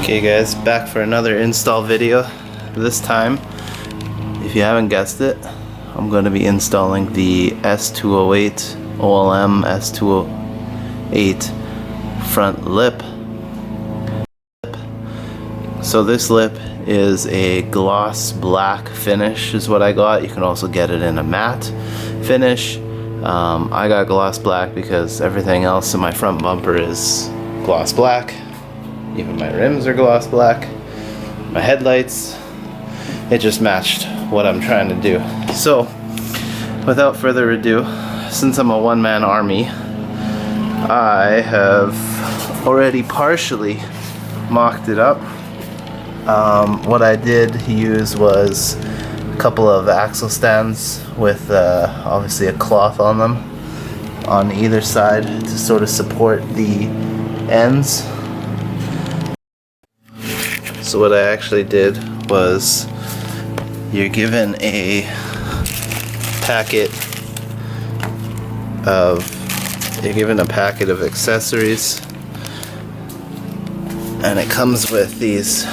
Okay guys, back for another install video. This time, if you haven't guessed it, I'm going to be installing the S208 OLM S208 Front Lip. So this lip is a gloss black finish is what I got. You can also get it in a matte finish. I got gloss black because everything else in my front bumper is gloss black. Even my rims are gloss black. My headlights, it just matched what I'm trying to do. So, without further ado, since I'm a one-man army, I have already partially mocked it up. What I did use was a couple of axle stands with obviously a cloth on them on either side to sort of support the ends. So what I actually did was, you're given a packet of accessories, and it comes with these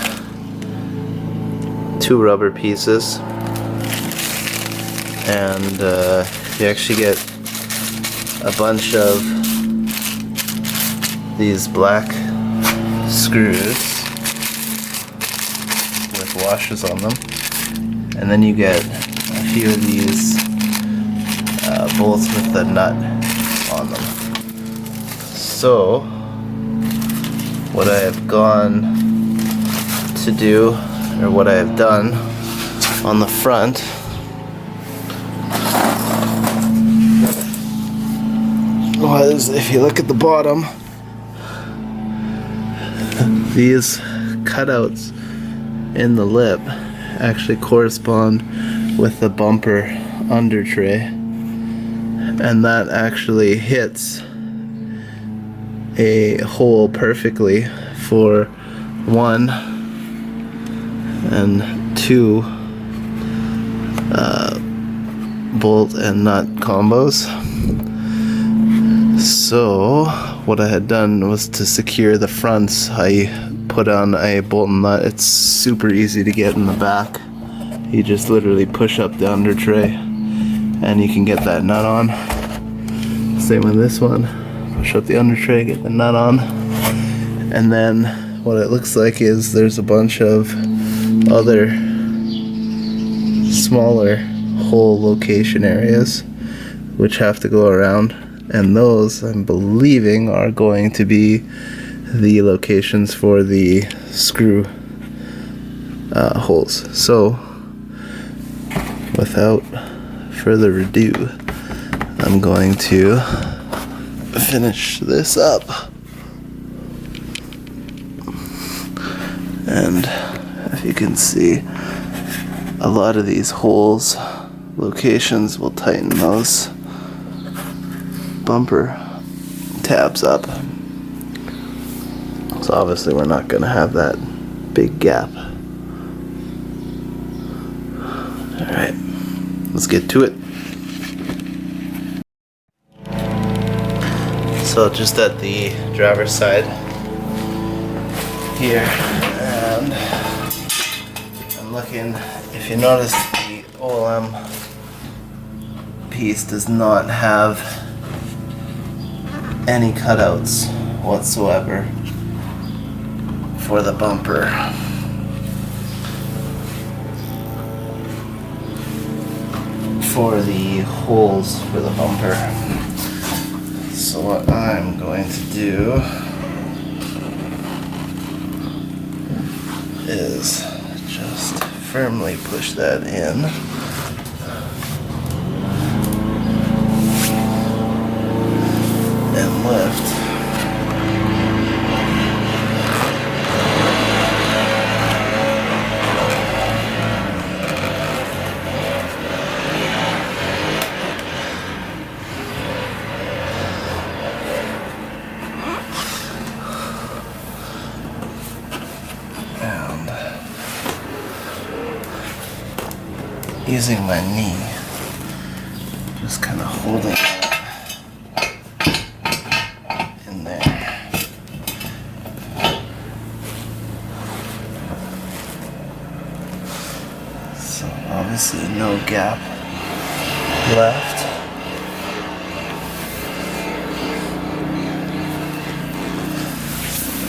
two rubber pieces, and you actually get a bunch of these black screws with washers on them, and then you get a few of these bolts with the nut on them. So what I have gone to do, or what I have done on the front, was, if you look at the bottom, these cutouts in the lip actually correspond with the bumper under tray, and that actually hits a hole perfectly for 1 and 2 bolt and nut combos. So what I had done was, to secure the fronts, I put on a bolt and nut. It's super easy to get in the back. You just literally push up the under tray and you can get that nut on. Same with this one. Push up the under tray, get the nut on. And then what it looks like is there's a bunch of other smaller hole location areas which have to go around, and those, I'm believing, are going to be the locations for the screw holes. So without further ado, I'm going to finish this up, and if you can see, a lot of these holes locations will tighten those bumper tabs up. So obviously we're not going to have that big gap. Alright, let's get to it. So just at the driver's side here, and I'm looking, if you notice, the OLM piece does not have any cutouts whatsoever for the bumper. For the holes for the bumper. So what I'm going to do is just firmly push that in. And lift. And using my knee, just kind of holding it in there. Obviously no gap left.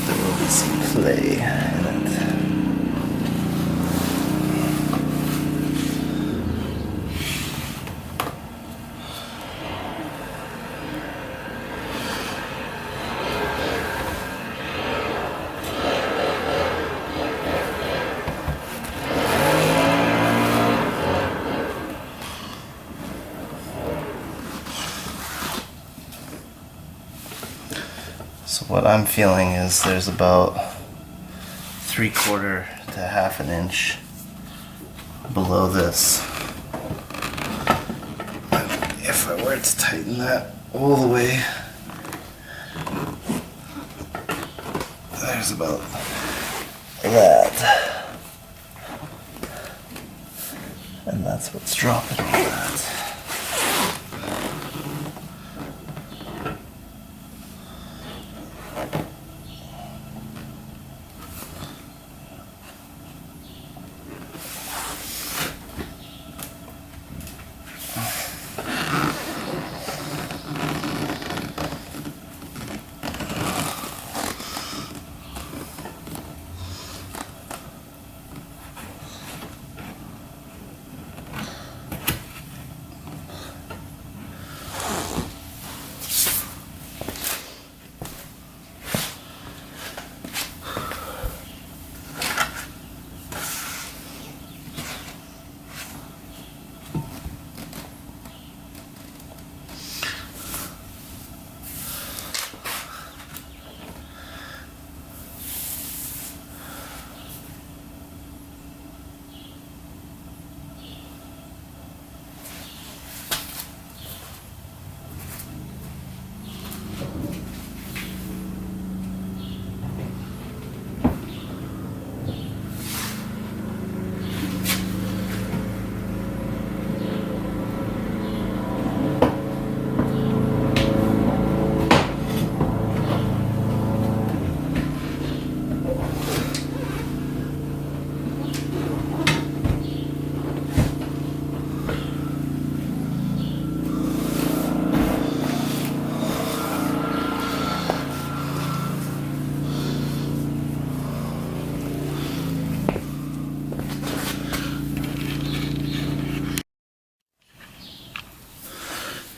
There will be some play in it. So what I'm feeling is there's about 3/4 to 1/2 an inch below this. And if I were to tighten that all the way, there's about that. And that's what's dropping all that.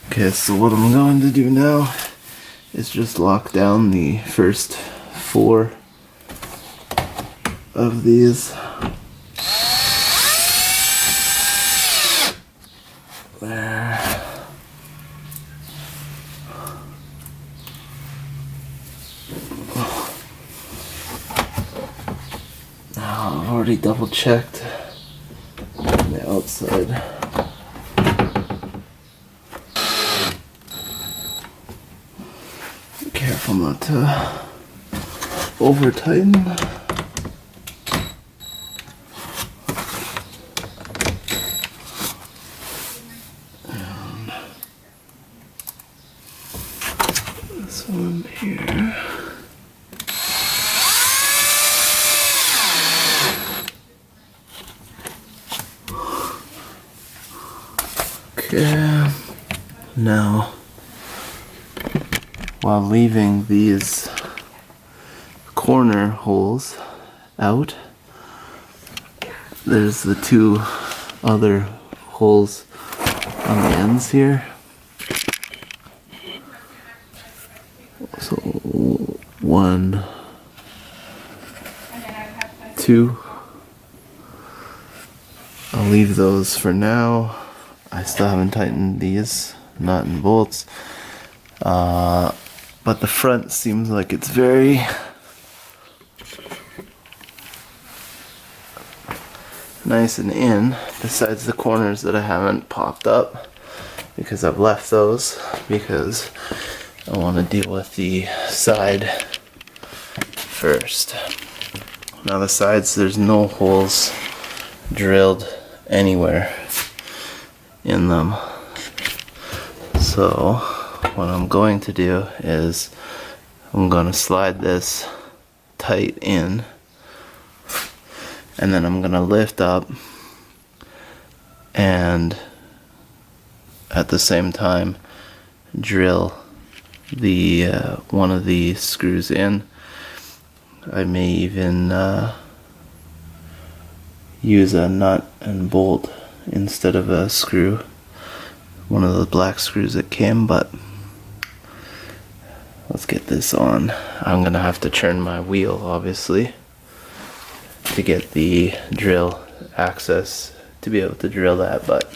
Okay, so what I'm going to do now is just lock down the first 4 of these. There. Now I've already double checked on the outside. Careful not to over tighten. And this one here. Okay, now while leaving these corner holes out, there's the 2 other holes on the ends here. So 1, 2. I'll leave those for now. I still haven't tightened these nut and bolts. But the front seems like it's very nice and in, besides the corners that I haven't popped up because I've left those because I want to deal with the side first. Now the sides, there's no holes drilled anywhere in them. So what I'm going to do is I'm going to slide this tight in, and then I'm going to lift up and at the same time drill the one of the screws in. I may even use a nut and bolt instead of a screw, one of the black screws that came, but let's get this on. I'm gonna have to turn my wheel obviously to get the drill access to be able to drill that, but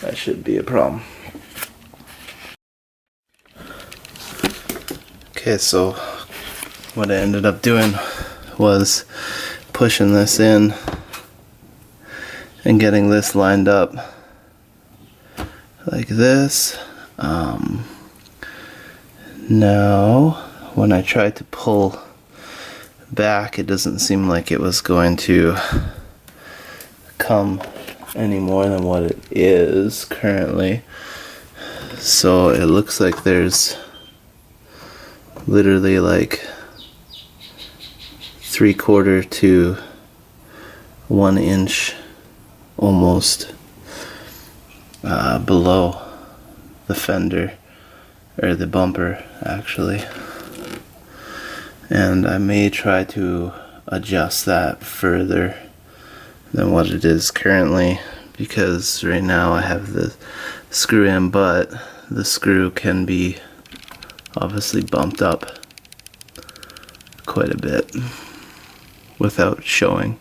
that shouldn't be a problem. Okay, so what I ended up doing was pushing this in and getting this lined up like this. Now when I tried to pull back, it doesn't seem like it was going to come any more than what it is currently. So it looks like there's literally like 3/4 to 1 inch almost below the fender, or the bumper actually, and I may try to adjust that further than what it is currently, because right now I have the screw in, but the screw can be obviously bumped up quite a bit without showing.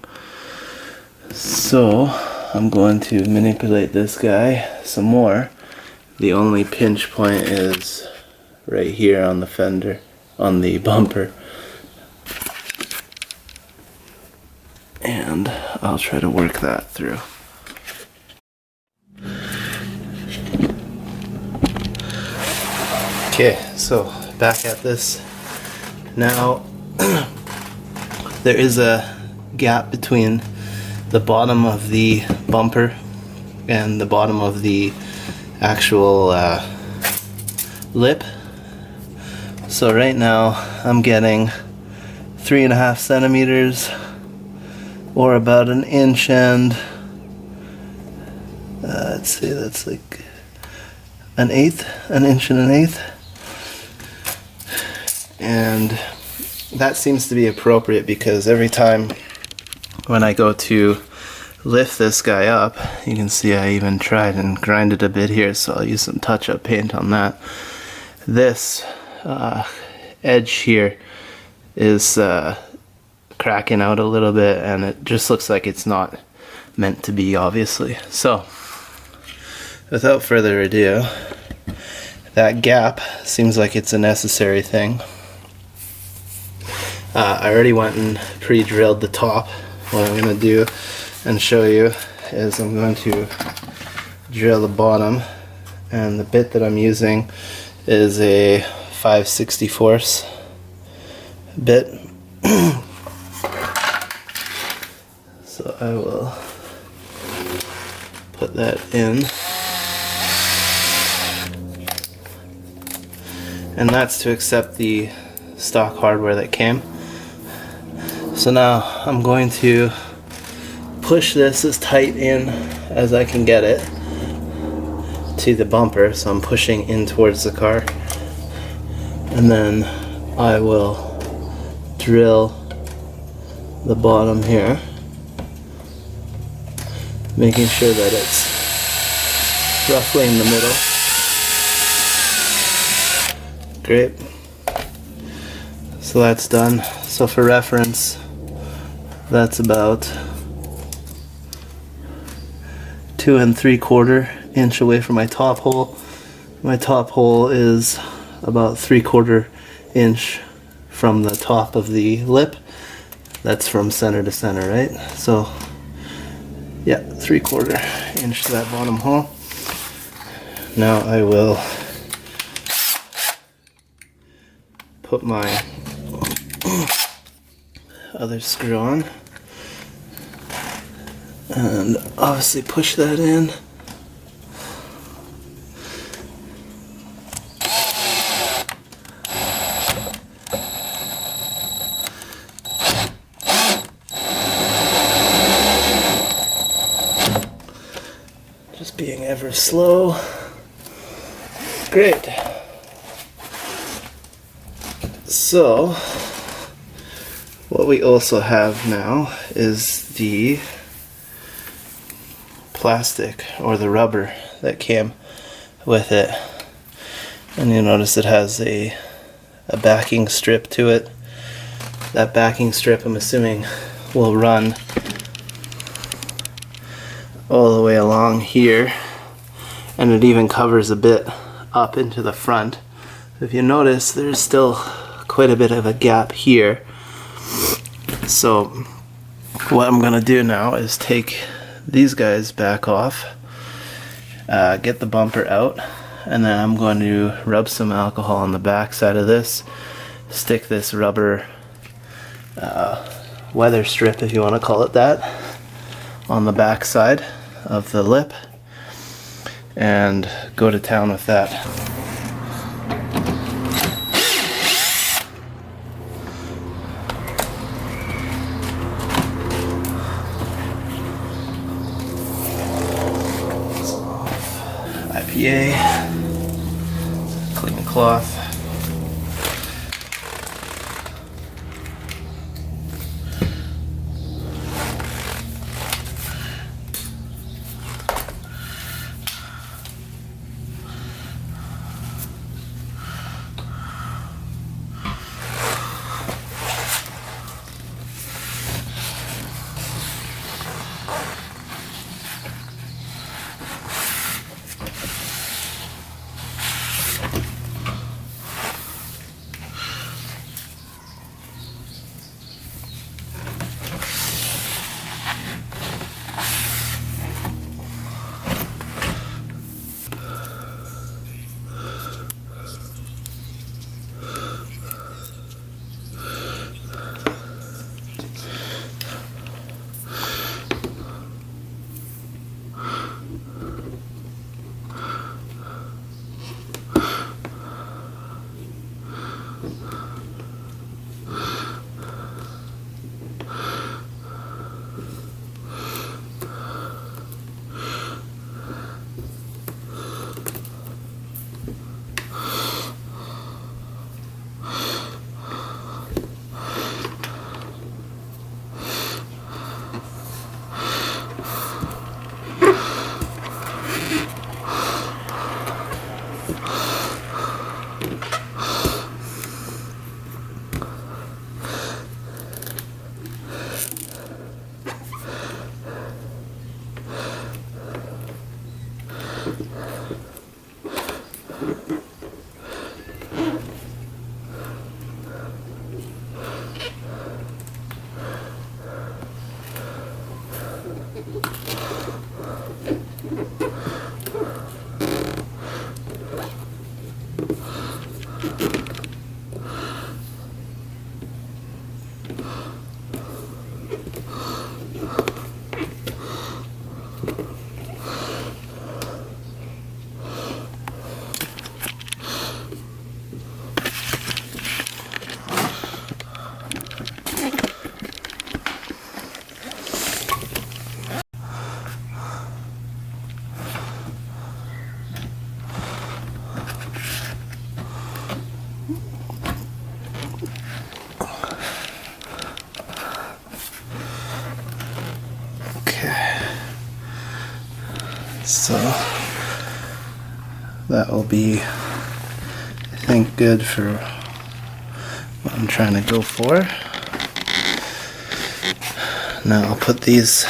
So I'm going to manipulate this guy some more. The only pinch point is right here on the fender, on the bumper, and I'll try to work that through. Okay, so back at this now. There is a gap between the bottom of the bumper and the bottom of the actual lip. So right now I'm getting 3.5 centimeters, or about 1 inch and let's see, that's like 1/8, 1 inch and 1/8, and that seems to be appropriate, because every time when I go to lift this guy up, you can see I even tried and grinded a bit here, so I'll use some touch-up paint on that. This edge here is cracking out a little bit, and it just looks like it's not meant to be, obviously. So without further ado, that gap seems like it's a necessary thing. I already went and pre-drilled the top. What I'm going to do and show you is I'm going to drill the bottom, and the bit that I'm using is a 5/64 bit. So I will put that in, and that's to accept the stock hardware that came. So now I'm going to push this as tight in as I can get it to the bumper, so I'm pushing in towards the car, and then I will drill the bottom here, making sure that it's roughly in the middle. Great. So that's done. So for reference, that's about 2 3/4 inch away from my top hole. My top hole is about 3/4 inch from the top of the lip. That's from center to center, right? So yeah, 3/4 inch to that bottom hole. Now I will put my other screw on and obviously push that in. being ever slow. Great. So, what we also have now is the plastic or the rubber that came with it. And you notice it has a backing strip to it. That backing strip, I'm assuming, will run all the way along here, and it even covers a bit up into the front. If you notice, there's still quite a bit of a gap here. So what I'm gonna do now is take these guys back off, get the bumper out, and then I'm going to rub some alcohol on the back side of this, stick this rubber weather strip, if you want to call it that, on the back side of the lip, and go to town with that. IPA, clean cloth. So that will be, I think, good for what I'm trying to go for. Now I'll put these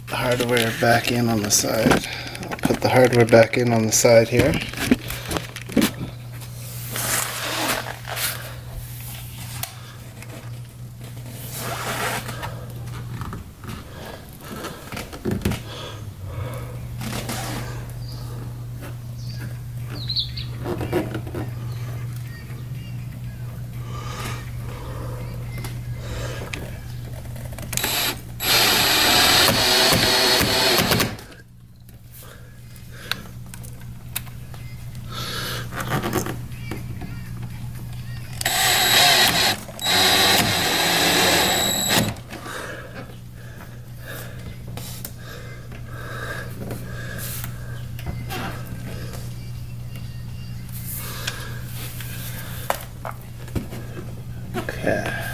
hardware back in on the side. I'll put the hardware back in on the side here. Okay.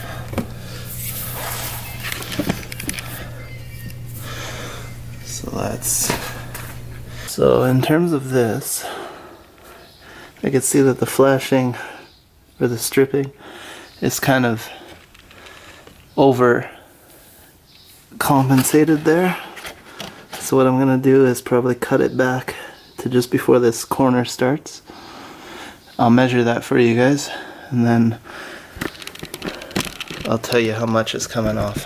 So in terms of this, I can see that the flashing or the stripping is kind of over compensated there. So what I'm gonna do is probably cut it back to just before this corner starts. I'll measure that for you guys, and then I'll tell you how much is coming off.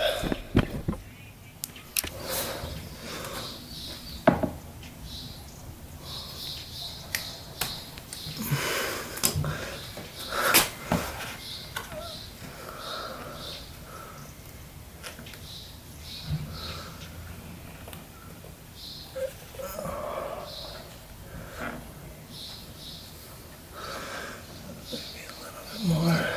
More.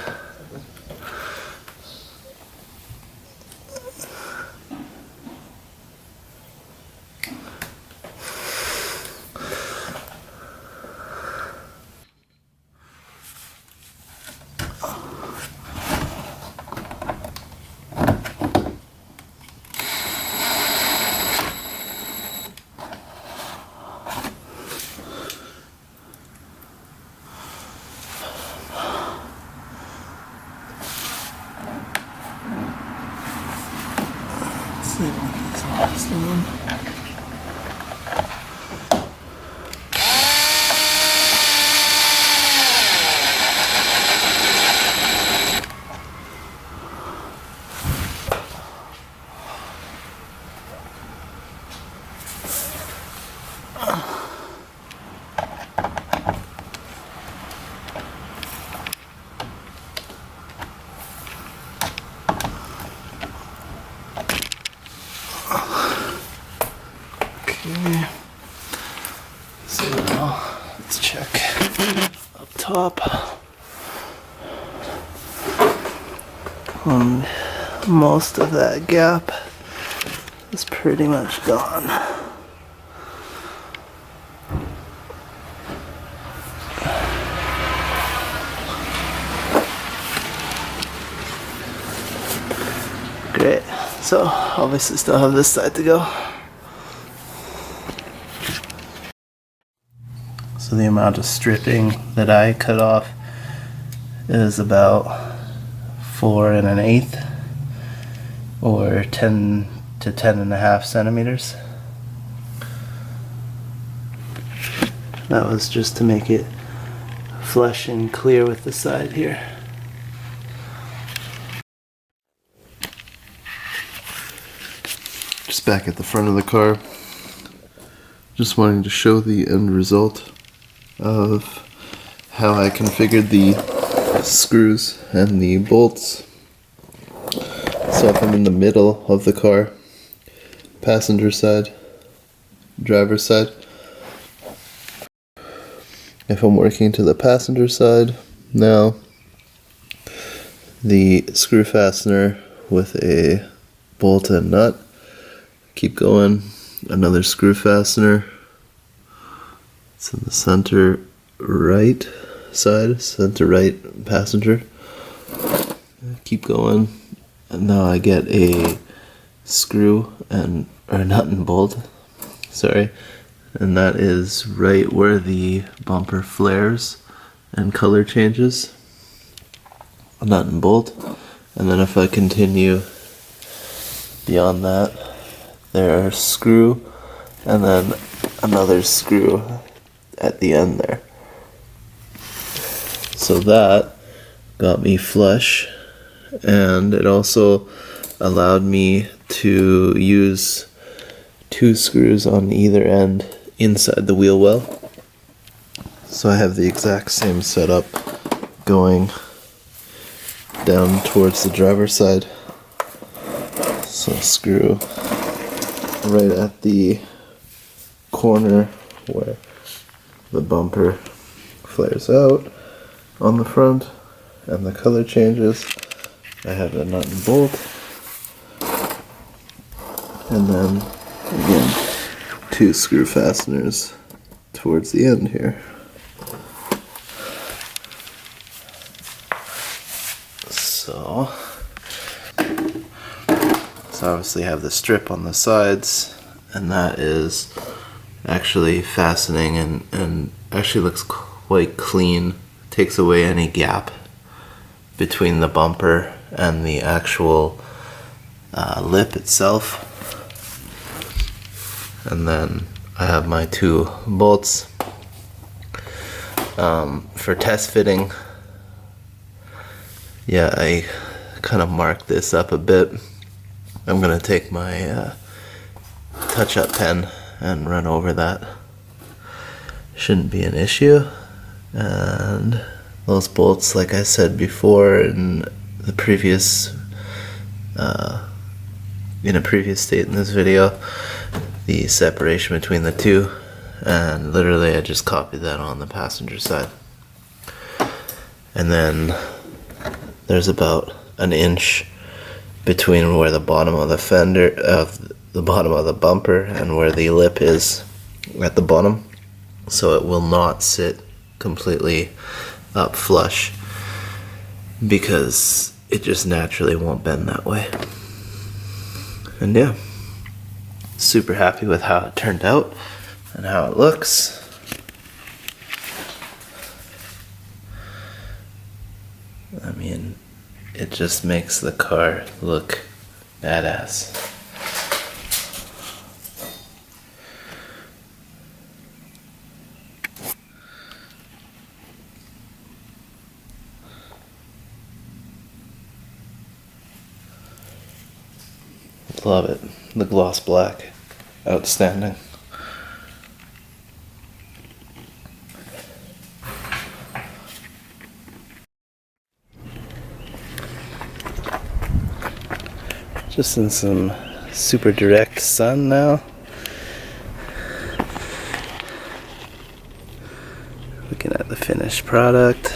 See what this last one. Okay, so now let's check up top. Most of that gap is pretty much gone. Great, so obviously still have this side to go. So the amount of stripping that I cut off is about 4 1/8 or 10 to 10.5 centimeters. That was just to make it flush and clear with the side here. Just back at the front of the car, just wanting to show the end result of how I configured the screws and the bolts. So if I'm in the middle of the car, passenger side, driver's side, if I'm working to the passenger side, now the screw fastener with a bolt and nut, keep going, another screw fastener. It's in the center right side, center right passenger. Keep going, and now I get a screw and or nut and bolt. Sorry, and that is right where the bumper flares and color changes. A nut and bolt, and then if I continue beyond that, there are screw, and then another screw at the end there. So that got me flush, and it also allowed me to use 2 screws on either end inside the wheel well. So I have the exact same setup going down towards the driver's side. So screw right at the corner where the bumper flares out on the front and the color changes. I have a nut and bolt, and then again 2 screw fasteners towards the end here. So obviously have the strip on the sides, and that is actually fastening and actually looks quite clean. Takes away any gap between the bumper and the actual lip itself. And then I have my 2 bolts for test fitting. Yeah, I kind of marked this up a bit. I'm gonna take my touch-up pen and run over that. Shouldn't be an issue. And those bolts, like I said before in the previous in a previous state in this video, the separation between the two, and literally I just copied that on the passenger side. And then there's about an inch between where the bottom of the fender of the bottom of the bumper and where the lip is at the bottom, so it will not sit completely up flush because it just naturally won't bend that way. And yeah, super happy with how it turned out and how it looks. I mean, it just makes the car look badass. Love it. The gloss black, outstanding. Just in some super direct sun now. Looking at the finished product.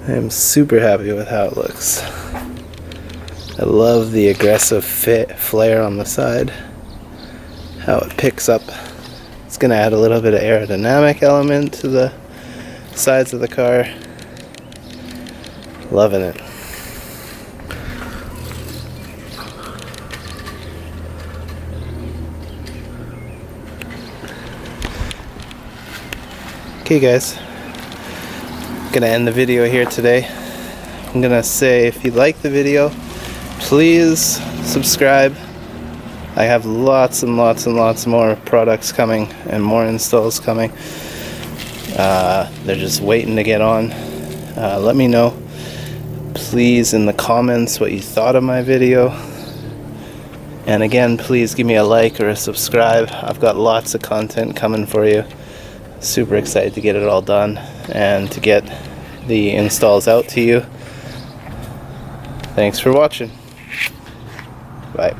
I am super happy with how it looks. I love the aggressive flare on the side, how it picks up. It's going to add a little bit of aerodynamic element to the sides of the car. Loving it. Okay guys, gonna end the video here today. I'm gonna say, if you like the video, please subscribe. I have lots and lots and lots more products coming and more installs coming. They're just waiting to get on. Let me know please in the comments what you thought of my video, and again, please give me a like or a subscribe. I've got lots of content coming for you. Super excited to get it all done and to get the installs out to you. Thanks for watching. Bye.